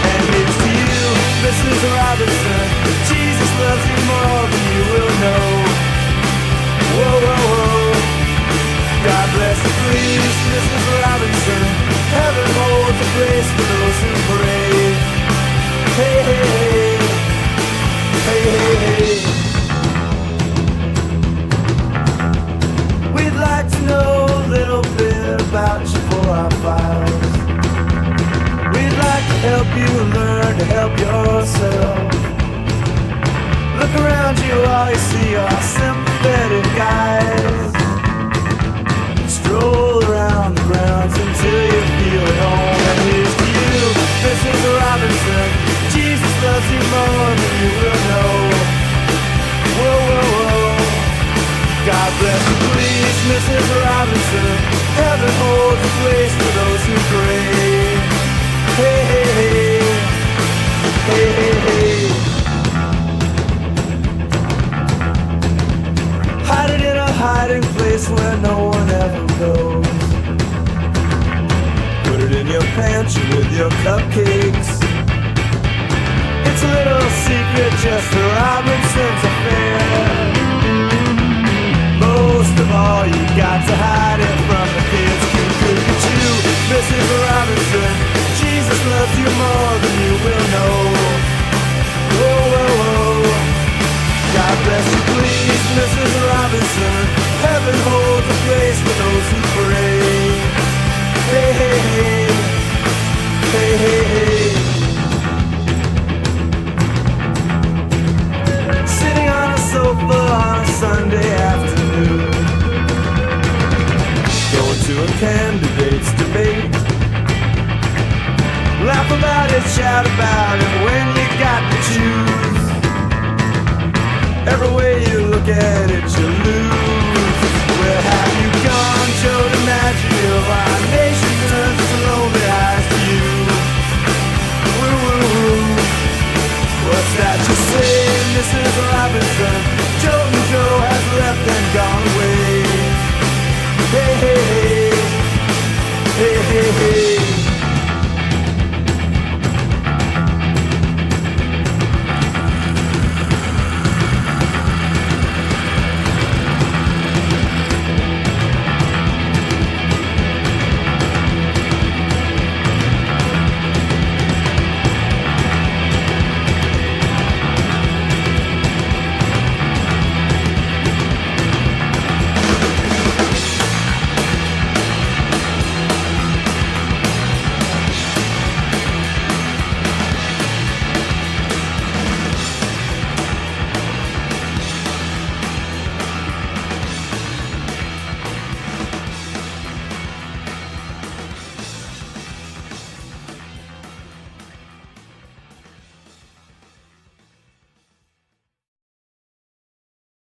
And here's to you, Mrs. Robinson. Jesus loves you more than you will know. Whoa, whoa, whoa. God bless you, please, Mrs. Robinson. Heaven holds a place for those who pray. Hey, hey, hey. Hey, hey, hey. We'd like to know a little bit about you for our files. We'd like to help you learn to help yourself. Look around you, all you see are sympathetic guys. Stroll around the grounds until you feel at home. And here's to you, Mrs. Robinson. Jesus loves you more than you will know. Whoa, whoa, whoa. God bless you, please, Mrs. Robinson. Heaven holds a place for those who pray. Hey, hey, hey. Hey, hey, hey. Hide it in a hiding place where no one ever goes. Put it in your pantry with your cupcakes. It's a little secret just for Robinson's affair. Most of all, you got to hide it from the kids. Look at you, Mrs. Robinson. Jesus loves you more than you will know. Whoa, whoa, whoa. God bless you, please, Mrs. Robinson. Heaven holds a place for those who pray. Hey, hey, hey. Hey, hey, hey. Sitting on a sofa on a Sunday afternoon, going to a candidate's debate. Laugh about it, shout about it when you got to choose. Every way you look at it, you